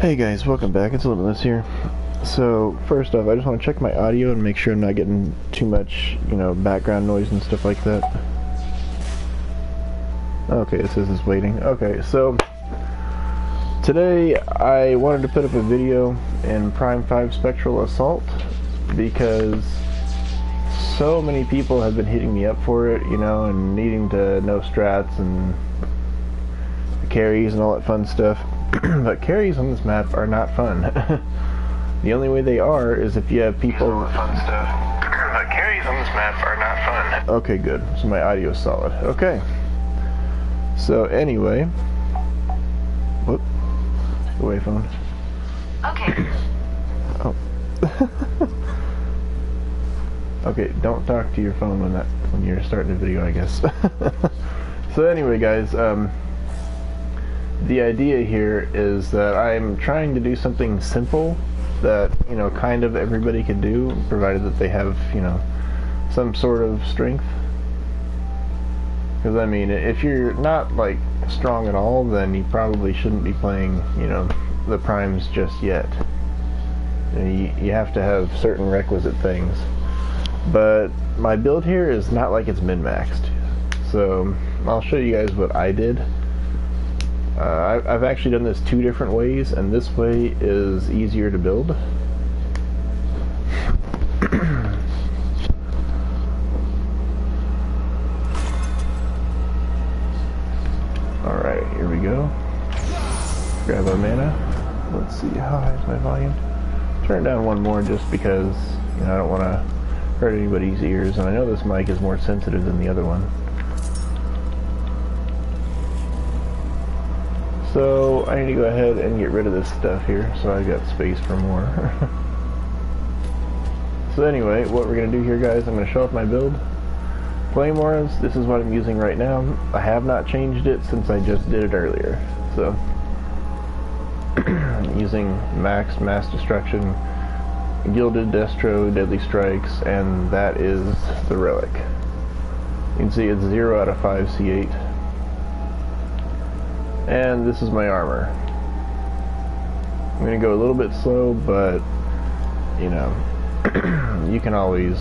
Hey guys, welcome back. It's Limitless here. So, first off, I just want to check my audio and make sure I'm not getting too much, background noise and stuff like that. Okay, it says it's waiting. Okay, so today I wanted to put up a video in Prime 5 Spectral Assault because so many people have been hitting me up for it, and needing to know strats and carries and all that fun stuff. But carries on this map are not fun. The only way they are is if you have people... Fun stuff. But carries on this map are not fun. Okay, good. So my audio is solid. Okay. So anyway... Whoop. Away phone. Okay. Oh. Okay, don't talk to your phone when you're starting a video, I guess. So anyway, guys, the idea here is that I'm trying to do something simple that, kind of everybody could do, provided that they have, some sort of strength. Because, I mean, if you're not, strong at all, then you probably shouldn't be playing, the primes just yet. You have to have certain requisite things. But my build here is not like it's min-maxed. So, I'll show you guys what I did. I've actually done this two different ways, and this way is easier to build. Alright, here we go. Grab a mana. Let's see, how high is my volume? Turn it down one more just because, I don't want to hurt anybody's ears, and I know this mic is more sensitive than the other one. So, I need to go ahead and get rid of this stuff here, so I've got space for more. So anyway, what we're going to do here, guys, I'm going to show off my build. Flame Auras, this is what I'm using right now. I have not changed it since I just did it earlier. So, using Maxed Mass Destruction, Gilded Destro, Deadly Strikes, and that is the Relic. You can see it's 0 out of 5 C8. And this is my armor. I'm going to go a little bit slow, but, you can always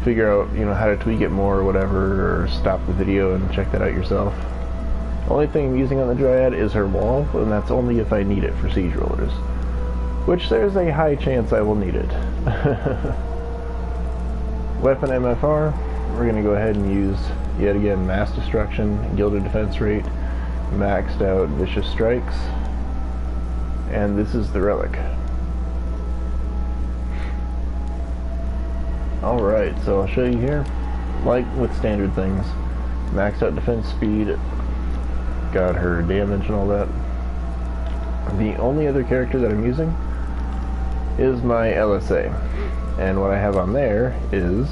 figure out, how to tweak it more or whatever, or stop the video and check that out yourself. The only thing I'm using on the Dryad is her wall, and that's only if I need it for siege rollers. Which there's a high chance I will need it. Weapon MFR, we're going to go ahead and use, yet again, Mass Destruction, Gilded Defense Rate, maxed out Vicious Strikes, and this is the Relic. Alright, so I'll show you here, like with standard things, maxed out defense speed, got her damage and all that. The only other character that I'm using is my LSA, and what I have on there is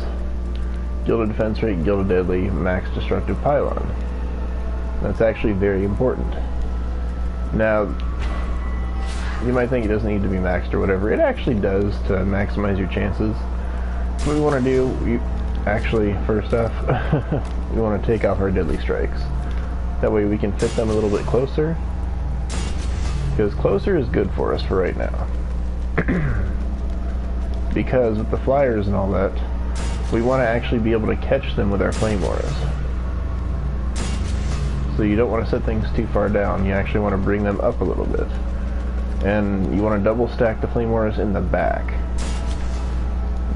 Gilded Defense Rate, Gilded Deadly, Max Destructive Pylon. That's actually very important. Now, you might think it doesn't need to be maxed or whatever. It actually does to maximize your chances. What we want to do, first off, we want to take off our Deadly Strikes. That way we can fit them a little bit closer. Because closer is good for us for right now. Because with the flyers and all that, we want to actually be able to catch them with our Flame Auras. So you don't want to set things too far down, you actually want to bring them up a little bit. And you want to double stack the Flame Auras in the back.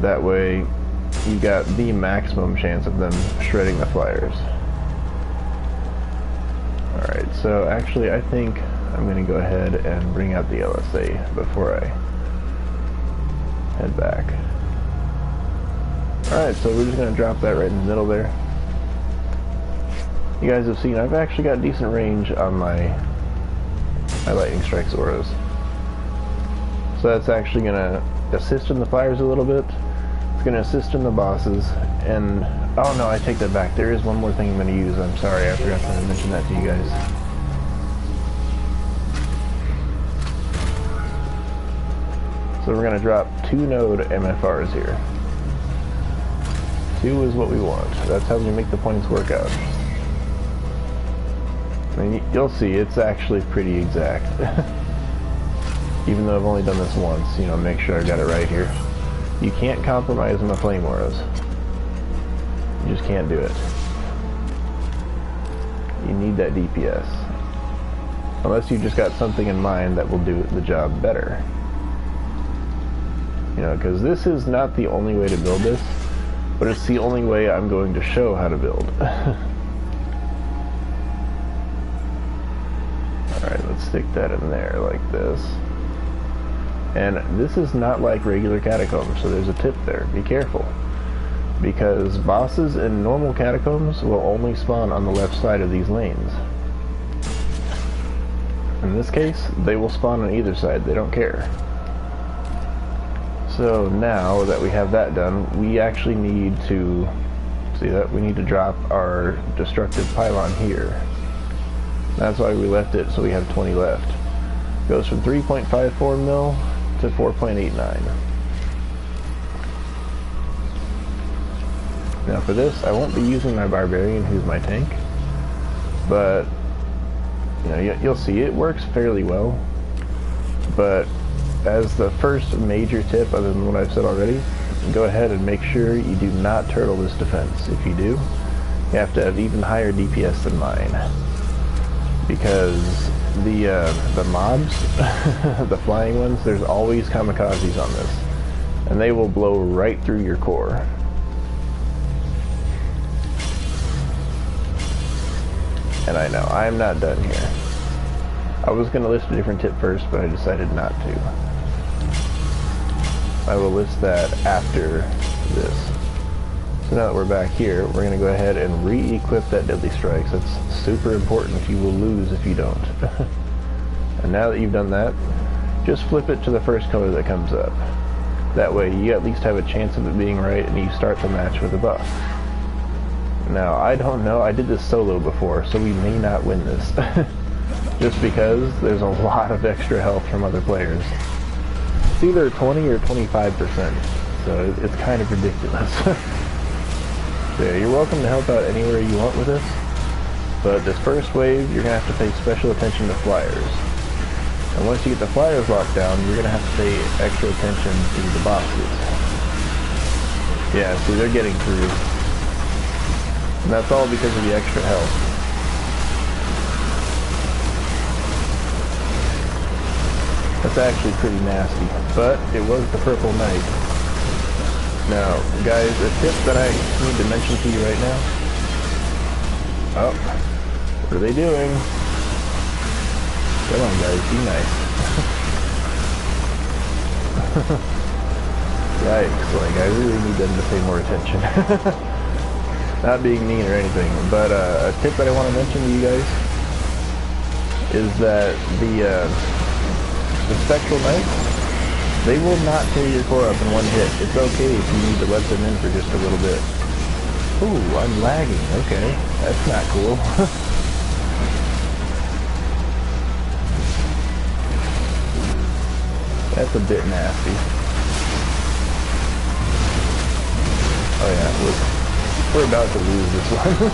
That way you got the maximum chance of them shredding the flyers. Alright, so actually I think I'm going to go ahead and bring out the LSA before I head back. Alright, so we're just going to drop that right in the middle there. You guys have seen I've actually got decent range on my Lightning Strikes auras. So that's actually going to assist in the flyers a little bit. It's going to assist in the bosses. And, oh no, I take that back. There is one more thing I'm going to use. I'm sorry, I forgot to mention that to you guys. So we're going to drop 2 node MFRs here. 2 is what we want. That's how we make the points work out. And you'll see, it's actually pretty exact. Even though I've only done this once, you know, make sure I got it right here. You can't compromise on the flame auras. You just can't do it. You need that DPS. Unless you just got something in mind that will do the job better. You know, because this is not the only way to build this, but it's the only way I'm going to show how to build. Alright, let's stick that in there like this. And this is not like regular catacombs, so there's a tip there. Be careful. Because bosses in normal catacombs will only spawn on the left side of these lanes. In this case, they will spawn on either side. They don't care. So now that we have that done, we actually need to, see that? We need to drop our destructive pylon here. That's why we left it so we have 20 left. Goes from 3.54 mil to 4.89. Now for this, I won't be using my barbarian, who's my tank, but you know, you'll see it works fairly well. But as the first major tip, other than what I've said already, go ahead and make sure you do not turtle this defense. If you do, you have to have even higher DPS than mine, because the mobs, the flying ones, there's always kamikazes on this, and they will blow right through your core. And I know, I am not done here. I was going to list a different tip first, but I decided not to. I will list that after this. So now that we're back here, we're going to go ahead and re-equip that Deadly Strikes. That's super important. You will lose if you don't. And now that you've done that, just flip it to the first color that comes up. That way you at least have a chance of it being right, and you start the match with a buff. Now, I don't know, I did this solo before, so we may not win this. Just because there's a lot of extra health from other players. It's either 20 or 25%, so it's kind of ridiculous. So yeah, you're welcome to help out anywhere you want with this, but this first wave, you're going to have to pay special attention to flyers. And once you get the flyers locked down, you're going to have to pay extra attention to the bosses. Yeah, see, they're getting through. And that's all because of the extra health. That's actually pretty nasty, but it was the Purple Knight. Now, guys, a tip that I need to mention to you right now. Oh, what are they doing? Come on, guys, be nice. Yikes, like, I really need them to pay more attention. Not being mean or anything, but a tip that I want to mention to you guys is that the Spectral Knights, they will not tear your core up in one hit. It's okay if you need to let them in for just a little bit. Ooh, I'm lagging. Okay, that's not cool. That's a bit nasty. Oh yeah, look. We're about to lose this one.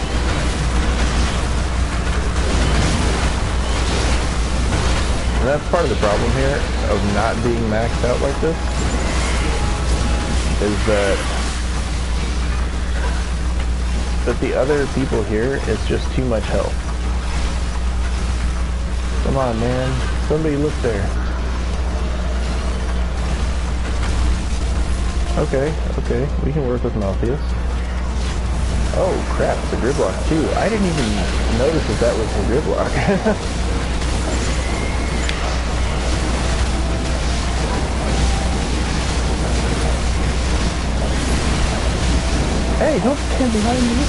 And that's part of the problem here of not being maxed out like this, is that the other people here, it's just too much health. Come on, man. Somebody look there. Okay, we can work with Malpheus. Oh crap, it's a Gridlock too. I didn't even notice that that was a Gridlock. Hey, don't stand behind me.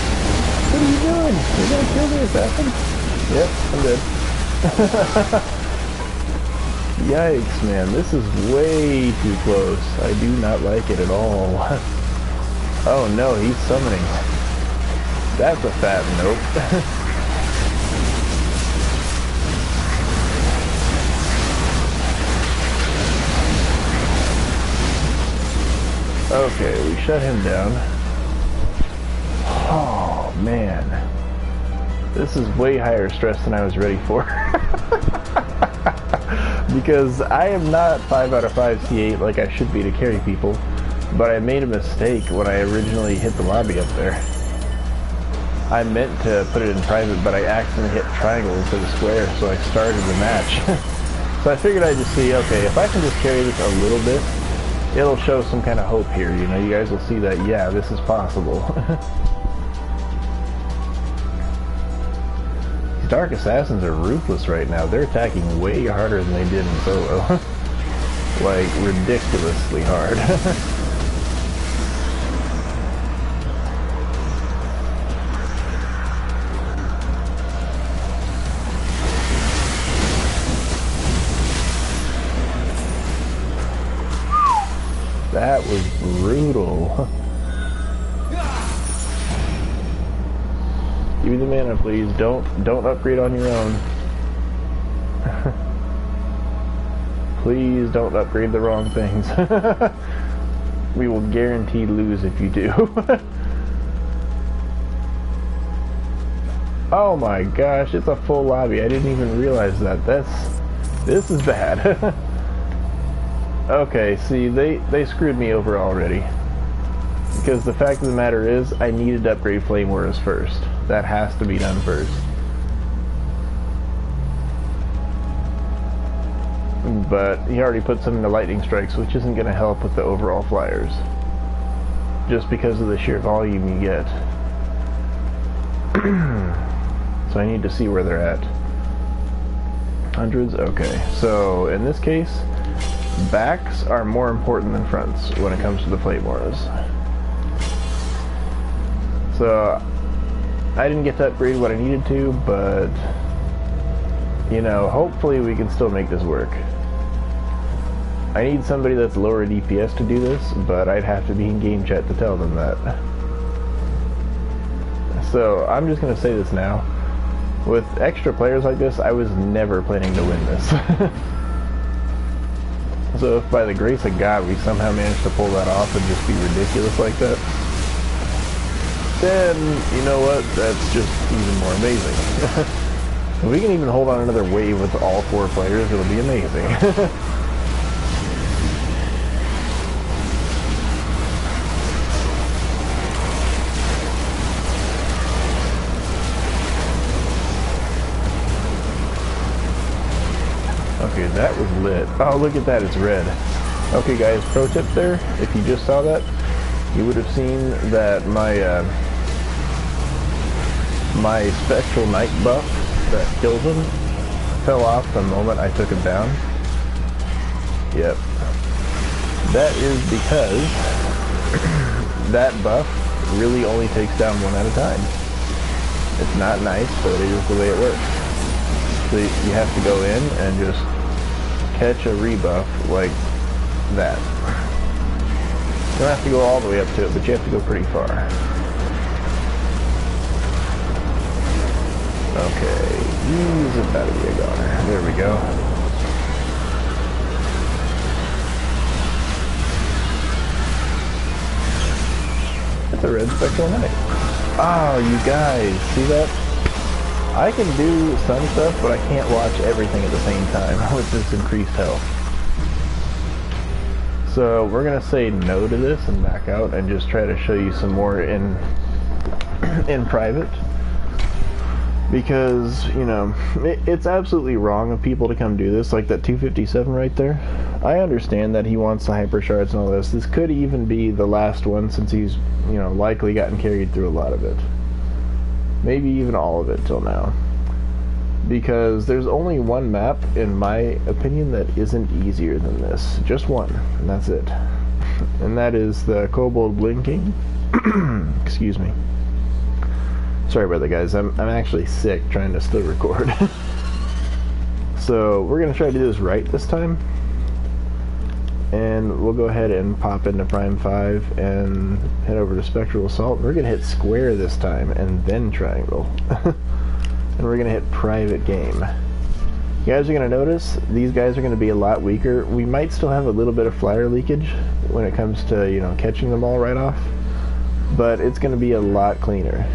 What are you doing? You're gonna kill me, assassin? Yep, I'm dead. Yikes, man, this is way too close. I do not like it at all. Oh no, he's summoning. That's a fat nope. Okay, we shut him down. Oh man, this is way higher stress than I was ready for. Because I am not 5 out of 5 C8 like I should be to carry people, but I made a mistake when I originally hit the lobby up there. I meant to put it in private, but I accidentally hit triangle instead of square, so I started the match. So I figured I'd just see, okay, if I can just carry this a little bit, it'll show some kind of hope here, you know, you guys will see that, yeah, this is possible. These Dark Assassins are ruthless right now. They're attacking way harder than they did in solo. Like, ridiculously hard. That was brutal. Give me the mana, please. Don't upgrade on your own. Please don't upgrade the wrong things. We will guaranteed lose if you do. Oh my gosh, it's a full lobby. I didn't even realize that. This is bad. Okay, see, they screwed me over already. Because the fact of the matter is, I needed to upgrade Flame Auras first. That has to be done first. But he already put some into Lightning Strikes, which isn't going to help with the overall flyers. Just because of the sheer volume you get. So I need to see where they're at. Hundreds? Okay. So, in this case, backs are more important than fronts when it comes to the Flame Auras. So, I didn't get to upgrade what I needed to, but, you know, hopefully we can still make this work. I need somebody that's lower DPS to do this, but I'd have to be in game chat to tell them that. So, I'm just going to say this now. With extra players like this, I was never planning to win this. So if by the grace of God we somehow manage to pull that off and just be ridiculous like that, then, you know what, that's just even more amazing. If we can even hold on another wave with all 4 players, it'll be amazing. Okay, that was lit. Oh, look at that, it's red. Okay guys, pro tip there, if you just saw that, you would have seen that my Spectral Night buff that killed him fell off the moment I took him down. Yep. That is because that buff really only takes down 1 at a time. It's not nice, but it is the way it works. So you have to go in and just catch a rebuff like that. You don't have to go all the way up to it, but you have to go pretty far. Okay, he's about to be a goner. There we go. It's a red Spectral Knight. Oh, you guys, see that? I can do some stuff, but I can't watch everything at the same time with this increased health. So we're going to say no to this and back out and just try to show you some more in private. Because, you know, it's absolutely wrong of people to come do this, like that 257 right there. I understand that he wants the hyper shards and all this. This could even be the last one since he's, you know, likely gotten carried through a lot of it. Maybe even all of it till now. Because there's only one map, in my opinion, that isn't easier than this. Just one, and that's it. And that is the Kobold Blinking. Excuse me. Sorry about that, guys. I'm actually sick trying to still record. So we're going to try to do this right this time. And we'll go ahead and pop into Prime 5 and head over to Spectral Assault. We're going to hit square this time and then triangle. And we're going to hit private game. You guys are going to notice these guys are going to be a lot weaker. We might still have a little bit of flyer leakage when it comes to, you know, catching them all right off. But it's going to be a lot cleaner.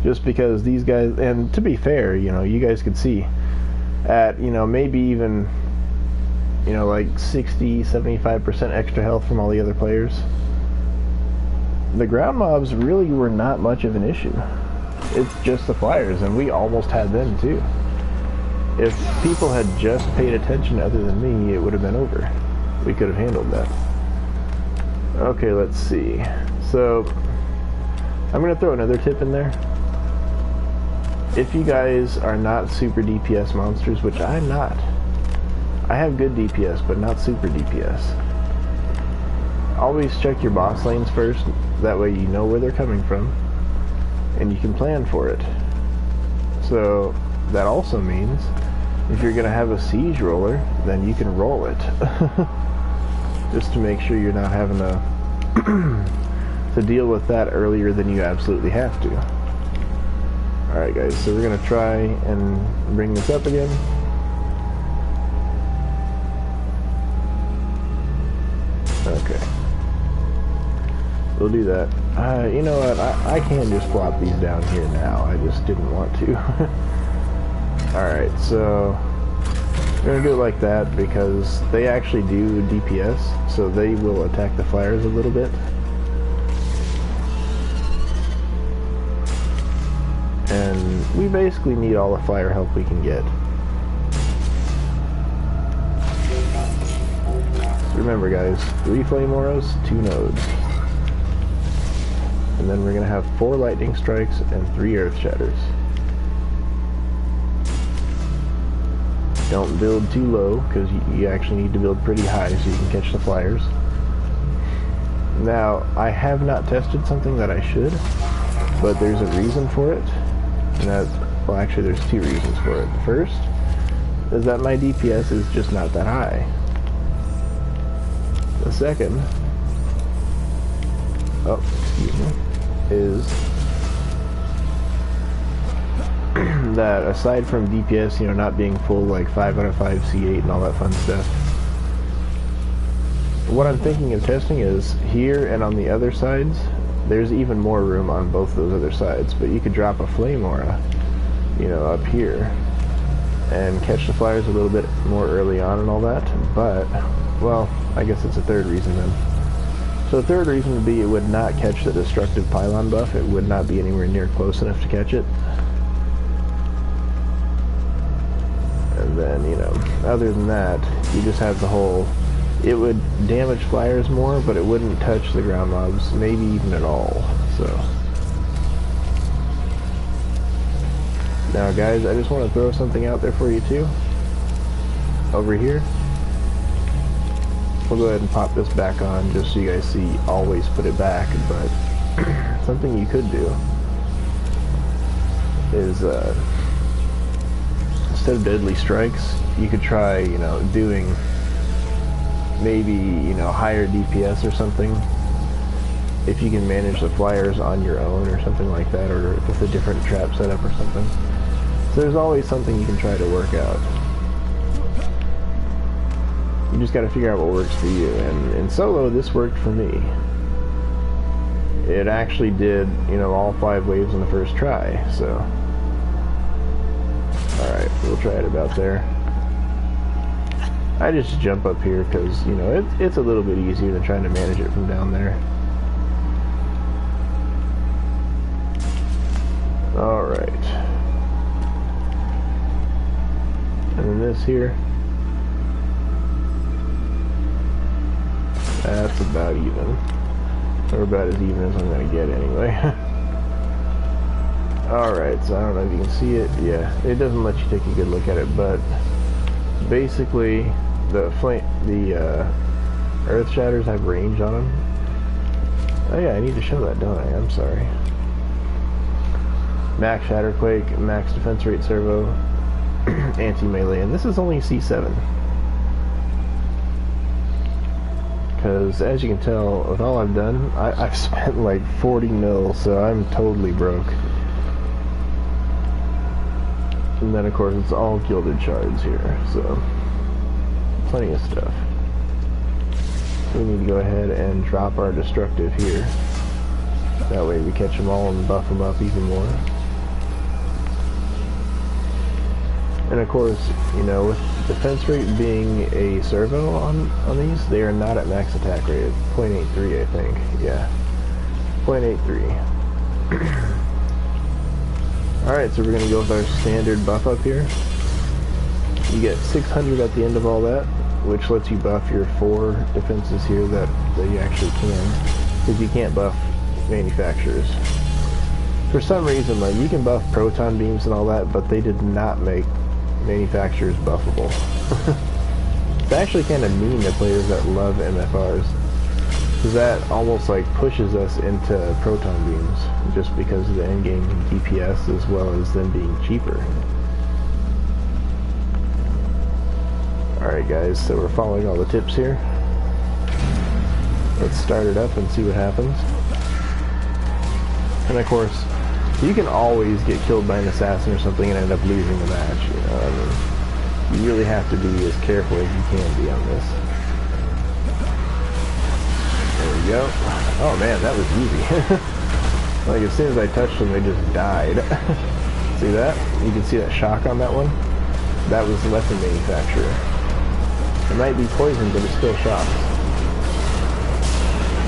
Just because these guys, and to be fair, you know, you guys could see, at, you know, maybe even, you know, like 60-75% extra health from all the other players, the ground mobs really were not much of an issue. It's just the flyers, and we almost had them too. If people had just paid attention other than me, it would have been over. We could have handled that. Okay, let's see. So, I'm going to throw another tip in there. If you guys are not super DPS monsters, which I'm not. I have good DPS, but not super DPS. Always check your boss lanes first. That way you know where they're coming from. And you can plan for it. So, that also means if you're going to have a siege roller, then you can roll it. Just to make sure you're not having to deal with that earlier than you absolutely have to. Alright guys, so we're going to try and bring this up again. Okay. We'll do that. You know what, I can just plop these down here now. I just didn't want to. Alright, so we're going to do it like that because they actually do DPS, so they will attack the flyers a little bit. And we basically need all the flyer help we can get. So remember guys, 3 flame auras, 2 nodes. And then we're going to have 4 lightning strikes and 3 earth shatters. Don't build too low, because you actually need to build pretty high so you can catch the flyers. Now, I have not tested something that I should, but there's a reason for it. And that's, well actually there's 2 reasons for it. The first is that my DPS is just not that high. The second, is that aside from DPS, you know, not being full like 5 out of 5 C8 and all that fun stuff, what I'm thinking of testing is here and on the other sides, there's even more room on both those other sides, but you could drop a flame aura, you know, up here and catch the flyers a little bit more early on and all that. But, well, I guess it's a third reason then. So the third reason would be it would not catch the destructive pylon buff. It would not be anywhere near close enough to catch it. And then, you know, other than that, you just have the whole, it would damage flyers more, but it wouldn't touch the ground mobs, maybe even at all. So now guys, I just want to throw something out there for you too. Over here, we'll go ahead and pop this back on just so you guys see, always put it back. But something you could do is instead of deadly strikes, you could try, you know, doing maybe, you know, higher DPS or something, if you can manage the flyers on your own or something like that, or with a different trap setup or something. So there's always something you can try to work out. You just got to figure out what works for you, and in solo this worked for me. It actually did, you know, all 5 waves in the first try, so alright, we'll try it about there. I just jump up here because, you know, it's a little bit easier than trying to manage it from down there. Alright. And then this here, that's about even. Or about as even as I'm going to get anyway. Alright, so I don't know if you can see it. Yeah, it doesn't let you take a good look at it, but basically the earth shatters have range on them. Oh yeah, I need to show that, don't I? I'm sorry. Max Shatterquake, max defense rate servo, anti-melee, and this is only C7. Because as you can tell, with all I've done, I've spent like 40 mil, so I'm totally broke. And then of course it's all gilded shards here, so plenty of stuff. So we need to go ahead and drop our destructive here. That way we catch them all and buff them up even more. And of course, you know, with defense rate being a servo on these, they are not at max attack rate. 0.83, I think. Yeah, 0.83. Alright, so we're going to go with our standard buff up here. You get 600 at the end of all that, which lets you buff your 4 defenses here that you actually can, because you can't buff manufacturers. For some reason, like, you can buff proton beams and all that, but they did not make manufacturers buffable. It's actually kind of mean to players that love MFRs, because that almost like pushes us into proton beams, just because of the endgame DPS as well as them being cheaper. Alright guys, so we're following all the tips here. Let's start it up and see what happens. And of course, you can always get killed by an assassin or something and end up losing the match, you know. I mean, you really have to be as careful as you can be on this. There we go. Oh man, that was easy. Like, as soon as I touched them, they just died. See that? You can see that shock on that one? That was the weapon manufacturer. It might be poison, but it still shocks.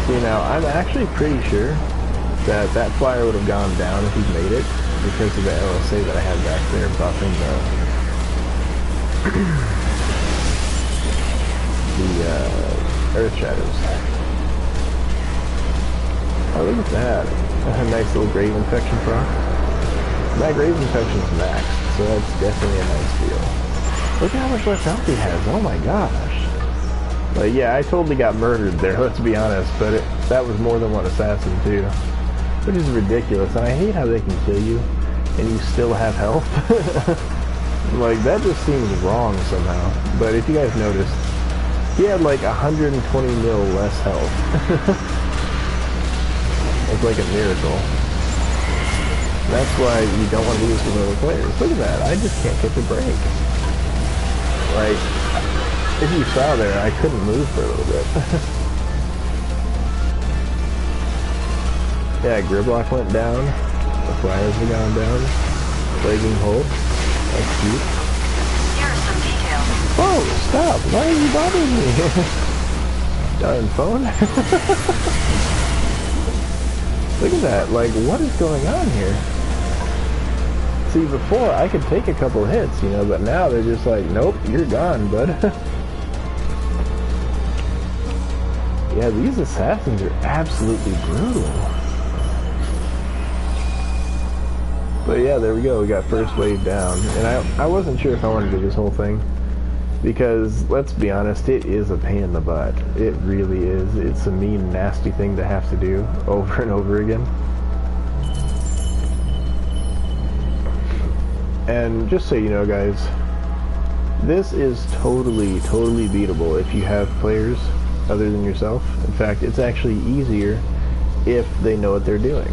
See, now, I'm actually pretty sure that flyer would have gone down if he'd made it, because of the LSA that I had back there buffing the earth shadows. Oh, look at that. A nice little grave infection proc. My grave infection's maxed, so that's definitely a nice deal. Look at how much less health he has. Oh my gosh. Like, yeah, I totally got murdered there, let's be honest, but that was more than one assassin too. Which is ridiculous, and I hate how they can kill you and you still have health. Like, that just seems wrong somehow. But if you guys noticed, he had like 120 mil less health. It's like a miracle. That's why you don't want to do this with other players. Look at that, I just can't catch a break. Like, if you saw there, I couldn't move for a little bit. Yeah, Gridlock went down. The flyers have gone down. Flagging hold. That's cute. Here are some details. Whoa, stop! Why are you bothering me? Darn phone. Look at that. Like, what is going on here? See, before I could take a couple hits, you know, but now they're just like, nope, you're gone, bud. Yeah, these assassins are absolutely brutal. But yeah, there we go. We got first wave down. And I wasn't sure if I wanted to do this whole thing, because let's be honest, it is a pain in the butt. It really is. It's a mean, nasty thing to have to do over and over again. And just so you know, guys, this is totally beatable if you have players other than yourself. In fact, it's actually easier if they know what they're doing.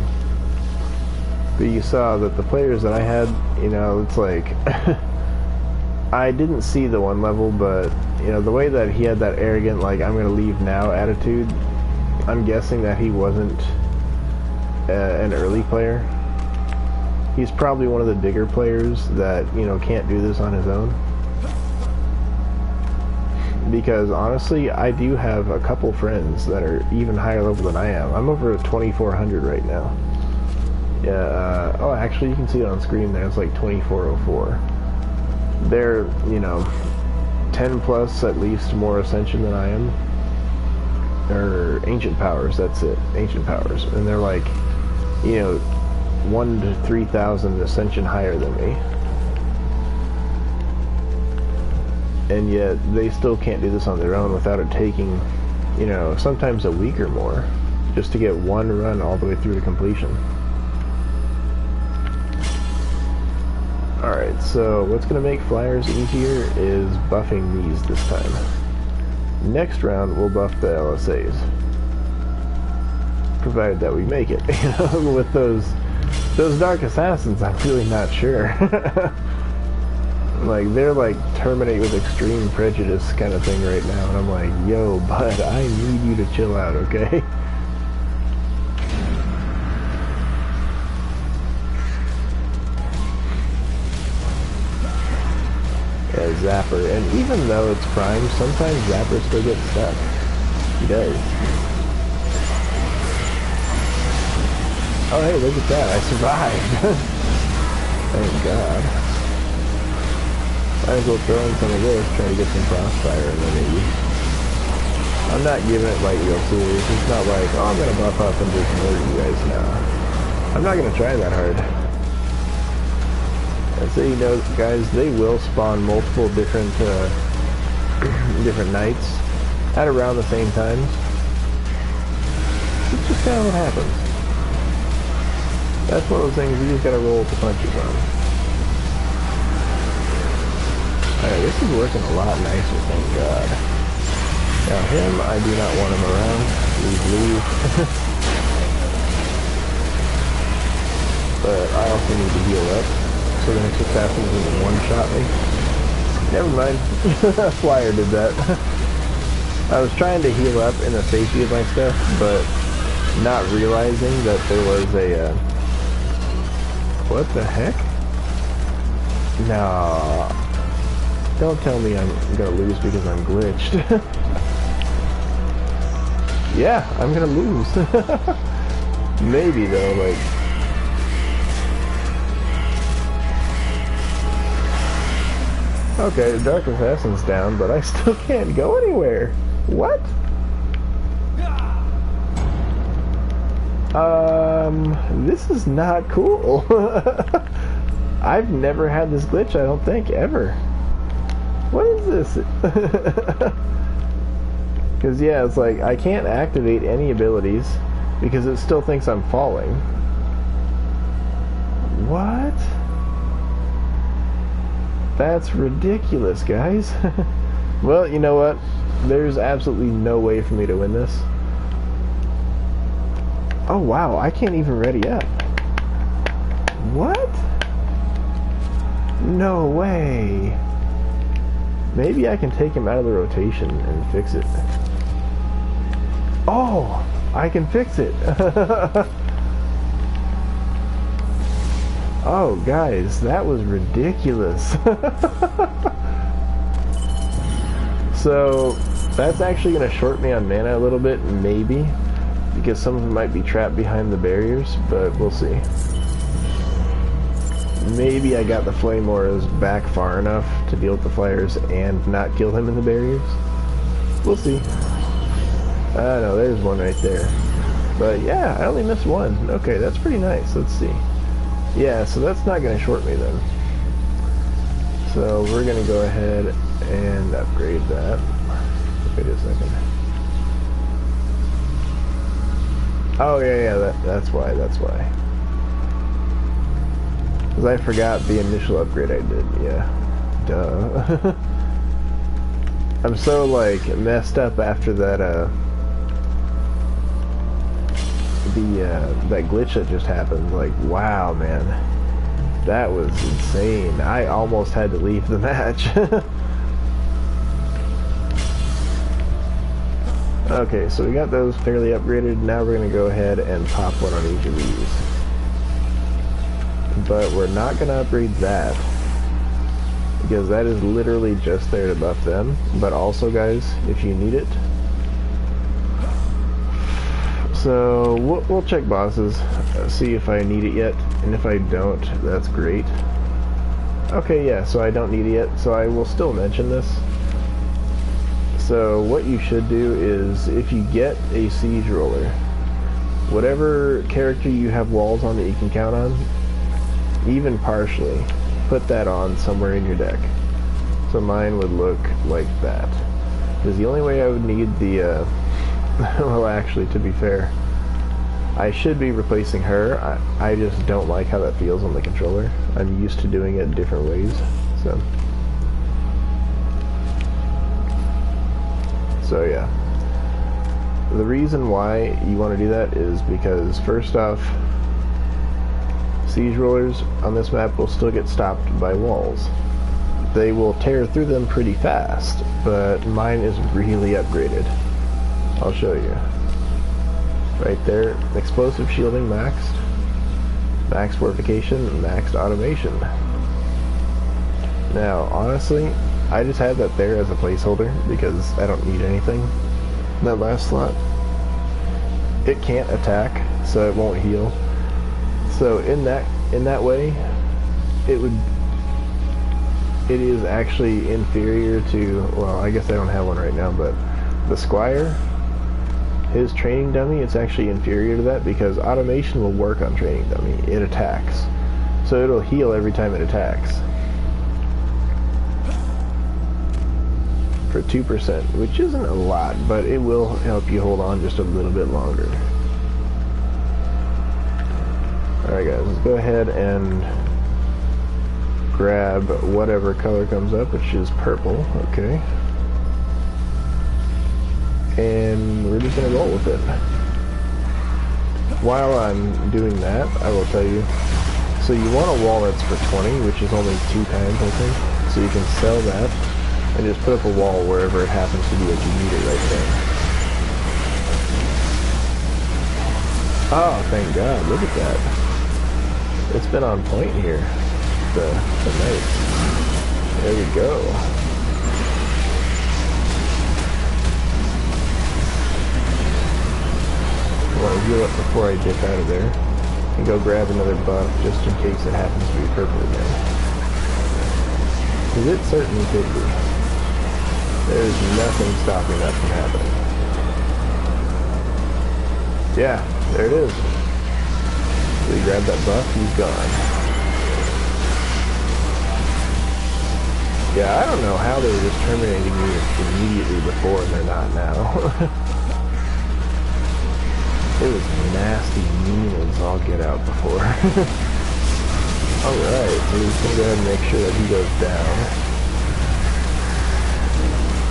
But you saw that the players that I had, you know, it's like I didn't see the one level, but you know, the way that he had that arrogant, like, I'm gonna leave now attitude, I'm guessing that he wasn't an early player. He's probably one of the bigger players that, you know, can't do this on his own. Because honestly, I do have a couple friends that are even higher level than I am. I'm over at 2400 right now. Yeah, oh, actually, you can see it on screen there. It's like 2404. They're, you know, 10 plus at least more Ascension than I am. Or Ancient Powers, that's it. Ancient Powers. And they're like, you know, 1 to 3,000 Ascension higher than me. And yet, they still can't do this on their own without it taking, you know, sometimes a week or more, just to get one run all the way through to completion. Alright, so what's going to make flyers easier is buffing these this time. Next round, we'll buff the LSAs. Provided that we make it. You know, with those Dark Assassins, I'm really not sure. Like, they're like terminate with extreme prejudice kind of thing right now, and I'm like, yo, bud, I need you to chill out, okay? Zapper, and even though it's primed, sometimes Zapper still gets stuck. He does. Oh hey, look at that, I survived! Thank God. Might as well throw in some of this, try to get some crossfire in there maybe. I'm not giving it like real serious. It's not like, oh, I'm gonna buff up and just murder you guys now. I'm not gonna try that hard. And so you know, guys, they will spawn multiple different different nights at around the same times. It's just kind of what happens. That's one of those things you just gotta roll with the punches on. Alright, this is working a lot nicer, thank God. Now him, I do not want him around. Leave. But I also need to heal up. So then it just happens and one-shot me. Never mind. Flyer did that. I was trying to heal up in the safety of my stuff, but not realizing that there was a... what the heck? No. Don't tell me I'm gonna lose because I'm glitched. Yeah, I'm gonna lose. Maybe though, like... okay, the Dark Assassin's down, but I still can't go anywhere. What? This is not cool. I've never had this glitch, I don't think, ever. What is this? Because, yeah, it's like, I can't activate any abilities because it still thinks I'm falling. What? That's ridiculous, guys. Well, you know what? There's absolutely no way for me to win this. Oh, wow, I can't even ready up. What? No way. Maybe I can take him out of the rotation and fix it. Oh, I can fix it. Oh, guys, that was ridiculous. So, that's actually going to short me on mana a little bit, maybe. Because some of them might be trapped behind the barriers, but we'll see. Maybe I got the Flame Auras back far enough to deal with the flyers and not kill him in the barriers. We'll see. No, there's one right there. But yeah, I only missed one. Okay, that's pretty nice. Let's see. Yeah, so that's not going to short me then. So we're going to go ahead and upgrade that. Wait a second. Oh yeah, that's why. Because I forgot the initial upgrade I did, yeah. Duh. I'm so, like, messed up after that, that glitch that just happened. Like, wow, man. That was insane. I almost had to leave the match. Okay, so we got those fairly upgraded. Now we're going to go ahead and pop one on each of these. But we're not going to upgrade that, because that is literally just there to buff them. But also, guys, if you need it. So we'll check bosses, see if I need it yet, and if I don't, that's great. Okay, yeah, so I don't need it yet, so I will still mention this. So what you should do is, if you get a siege roller, whatever character you have walls on that you can count on, even partially, put that on somewhere in your deck. So mine would look like that. Because the only way I would need the, well, actually, to be fair, I should be replacing her. I just don't like how that feels on the controller. I'm used to doing it different ways, so. So yeah. The reason why you want to do that is because, first off, siege rollers on this map will still get stopped by walls. They will tear through them pretty fast, but mine is really upgraded. I'll show you. Right there, explosive shielding maxed, max fortification, maxed automation. Now, honestly, I just had that there as a placeholder because I don't need anything in that last slot. It can't attack, so it won't heal. So in that way, it is actually inferior to, well, I guess I don't have one right now, but the Squire, his training dummy, it's actually inferior to that because automation will work on training dummy. It attacks. So it'll heal every time it attacks. For 2%, which isn't a lot, but it will help you hold on just a little bit longer. Alright guys, let's go ahead and grab whatever color comes up, which is purple, okay. And we're just going to roll with it. While I'm doing that, I will tell you, so you want a wall that's for 20, which is only 2 times, I think. So you can sell that and just put up a wall wherever it happens to be that you need it right there. Oh, thank God, look at that. It's been on point here tonight. There we go. I want to heal up before I dip out of there and go grab another buff just in case it happens to be purple again. Because it certainly could be. There's nothing stopping that from happening. Yeah, there it is. So you grab that buff, he's gone. Yeah, I don't know how they were just terminating me immediately before and they're not now. It was nasty mean as all get out before. Alright, so we're just going to go ahead and make sure that he goes down.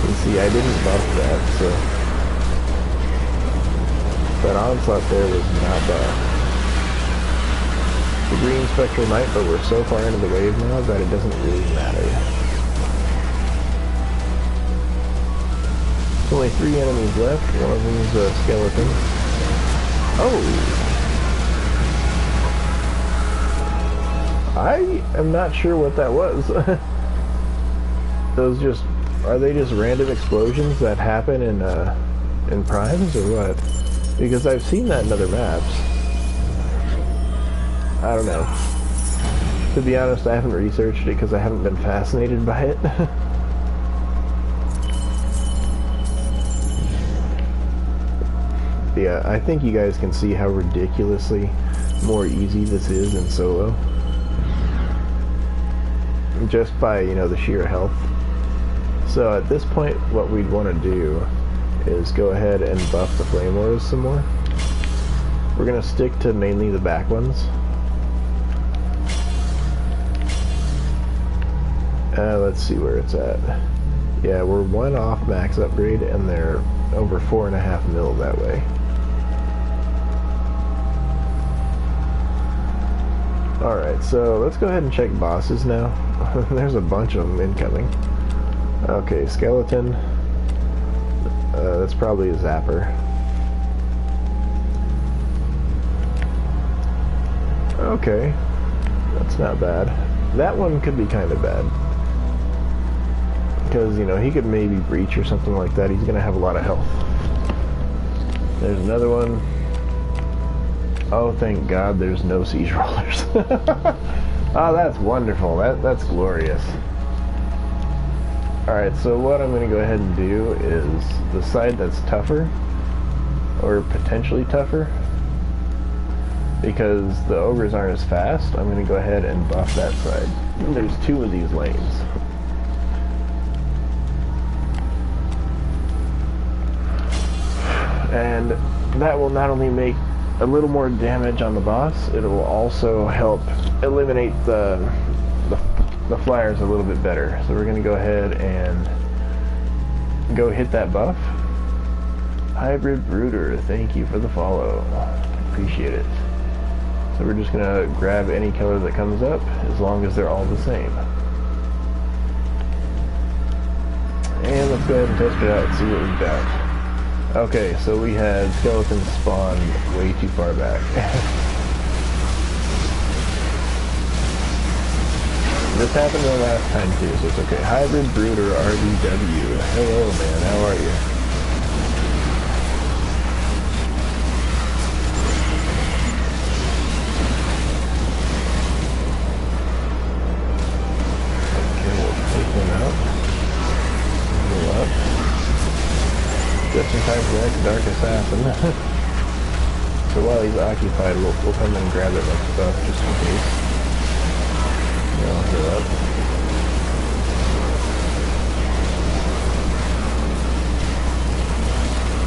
You see, I didn't buff that, so that onslaught there was not buffed. The green Spectral Knight, but we're so far into the wave now that it doesn't really matter. There's only 3 enemies left. One of them is a skeleton. Oh! I am not sure what that was. Those just, are they just random explosions that happen in primes or what? Because I've seen that in other maps. I don't know. To be honest, I haven't researched it because I haven't been fascinated by it. Yeah, I think you guys can see how ridiculously more easy this is in solo. Just by, you know, the sheer health. So at this point, what we'd want to do is go ahead and buff the Flame Wars some more. We're going to stick to mainly the back ones. Let's see where it's at. Yeah, we're 1 off max upgrade, and they're over 4.5 mil that way. Alright, so let's go ahead and check bosses now. There's a bunch of them incoming. Okay, skeleton. That's probably a zapper. Okay, that's not bad. That one could be kind of bad. Because, you know, he could maybe breach or something like that. He's going to have a lot of health. There's another one. Oh, thank God there's no siege rollers. Oh, that's wonderful. That's glorious. Alright, so what I'm going to go ahead and do is the side that's tougher, or potentially tougher, because the ogres aren't as fast, I'm going to go ahead and buff that side. There's 2 of these lanes. And that will not only make a little more damage on the boss, it will also help eliminate the flyers a little bit better. So we're going to go ahead and go hit that buff. Hybrid Brooder, thank you for the follow. Appreciate it. So we're just going to grab any color that comes up, as long as they're all the same. And let's go ahead and test it out and see what we've got. Okay, so we had skeletons spawn way too far back. This happened the last time too, so it's okay. Hybrid Brooder RDW. Hello, man. How are you? Okay, we'll take him out. Heal up. Just in time for the next Dark Assassin. So while he's occupied, we'll come and grab that next stuff just in case. Heal up.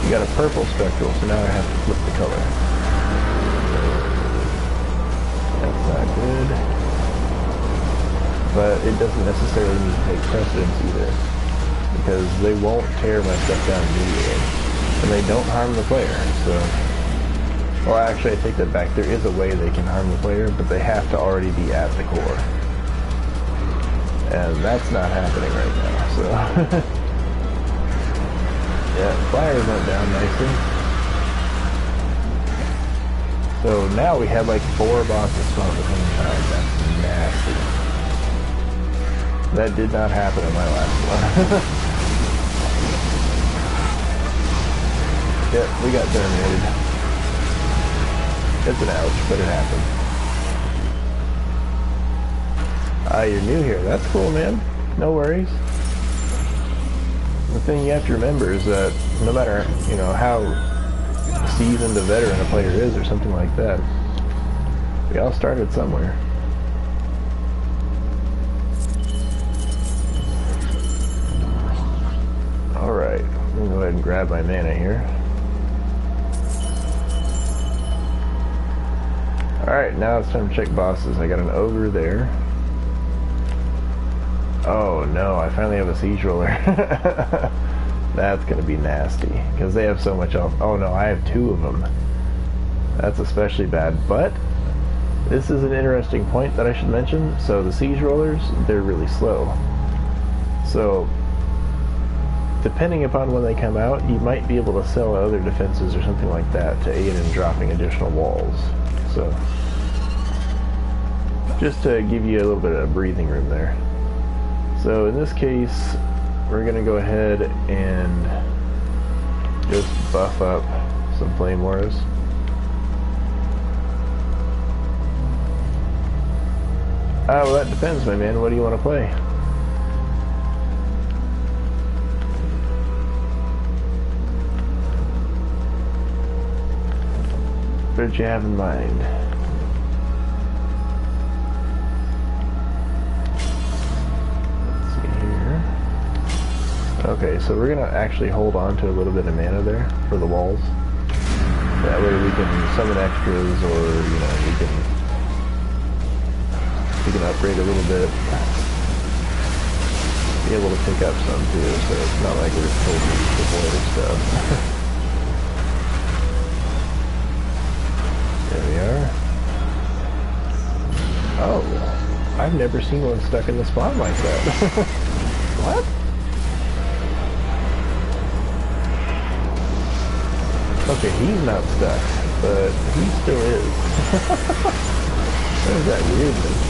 You got a purple Spectral, so now I have to flip the color. That's not good. But it doesn't necessarily need to take precedence either, because they won't tear my stuff down immediately. And they don't harm the player, so... Well, actually, I take that back. There is a way they can harm the player, but they have to already be at the core. And that's not happening right now, so... Yeah, flyers went down nicely. So now we have like 4 bosses spawn at the same time. That's nasty. That did not happen in my last one. Yep, we got terminated. It's an ouch, but it happened. Ah, you're new here. That's cool, man. No worries. The thing you have to remember is that no matter, you know, how seasoned a veteran a player is or something like that, we all started somewhere. Alright, I'm going to go ahead and grab my mana here. Alright, now it's time to check bosses. I got an ogre there. Oh no, I finally have a siege roller. That's gonna be nasty, because they have so much else. Oh no, I have 2 of them. That's especially bad, but this is an interesting point that I should mention. So the siege rollers, they're really slow. So, depending upon when they come out, you might be able to sell other defenses or something like that to aid in dropping additional walls. So, just to give you a little bit of breathing room there. So in this case, we're going to go ahead and just buff up some Flame Wars. Well, that depends, my man. What do you want to play? What did you have in mind? Okay, so we're gonna actually hold on to a little bit of mana there for the walls. That way we can summon extras, or you know, we can upgrade a little bit. Be able to pick up some too, so it's not like we're totally devoid of stuff. There we are. Oh, I've never seen one stuck in the spawn like that. What? Okay, he's not stuck, but he still is. What is that weirdness?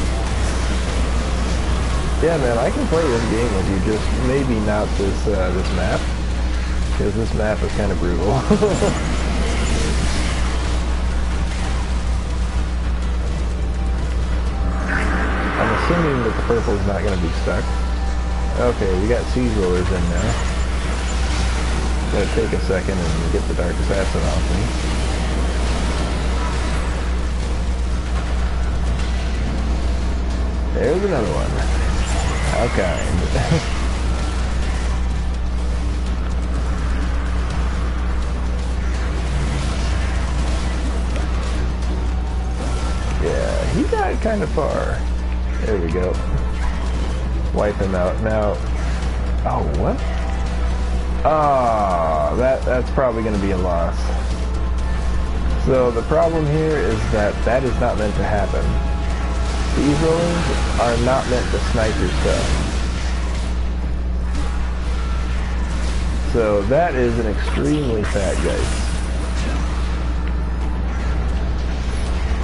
Yeah, man, I can play this game with you, just maybe not this this map, because this map is kind of brutal. I'm assuming that the purple is not going to be stuck. Okay, we got siege rollers in now. Gonna take a second and get the Dark Assassin off me. There's another one. How kind. Yeah, he got kind of far. There we go. Wipe him out. Now, oh, what? Ah, that's probably going to be a loss. So the problem here is that that is not meant to happen. These rollers are not meant to snipe your stuff. So that is an extremely fat yikes.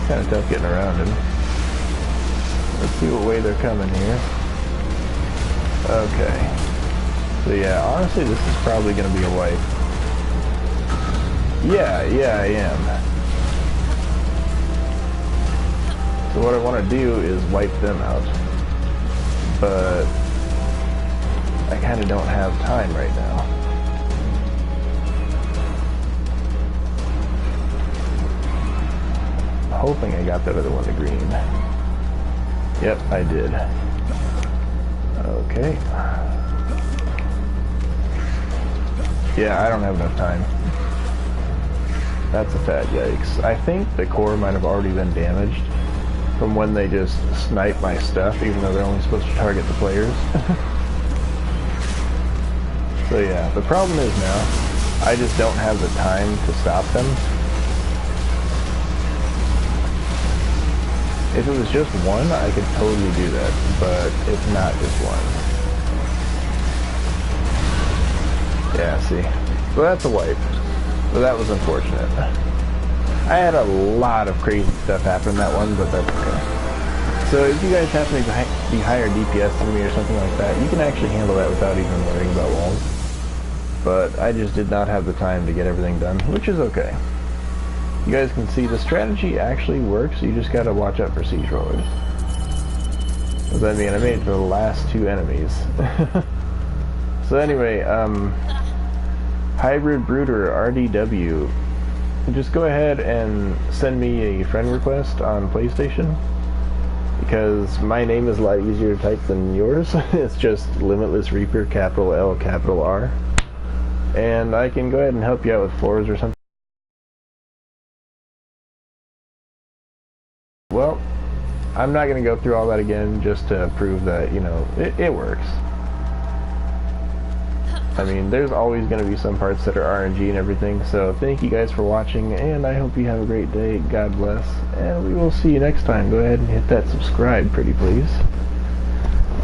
Kind of tough getting around him. Let's see what way they're coming here. Okay. So yeah, honestly, this is probably going to be a wipe. Yeah, I am. So what I want to do is wipe them out. But I kind of don't have time right now. I'm hoping I got that other one to green. Yep, I did. Okay. Yeah, I don't have enough time. That's a fat yikes. I think the core might have already been damaged from when they just snipe my stuff, even though they're only supposed to target the players. So yeah, the problem is now, I just don't have the time to stop them. If it was just one, I could totally do that, but it's not just one. Yeah, see. So that's a wipe. So that was unfortunate. I had a lot of crazy stuff happen in that one, but that's okay. So if you guys happen to be higher DPS than me or something like that, you can actually handle that without even worrying about walls. But I just did not have the time to get everything done, which is okay. You guys can see the strategy actually works, you just gotta watch out for siege rollers. Because I mean, I made it to the last two enemies. So anyway, Hybrid Brooder RDW, just go ahead and send me a friend request on PlayStation, because my name is a lot easier to type than yours. It's just Limitless Reaper, capital L, capital R. And I can go ahead and help you out with floors or something. Well, I'm not going to go through all that again just to prove that, you know, it works. I mean, there's always going to be some parts that are RNG and everything, so thank you guys for watching, and I hope you have a great day. God bless, and we will see you next time. Go ahead and hit that subscribe, pretty please.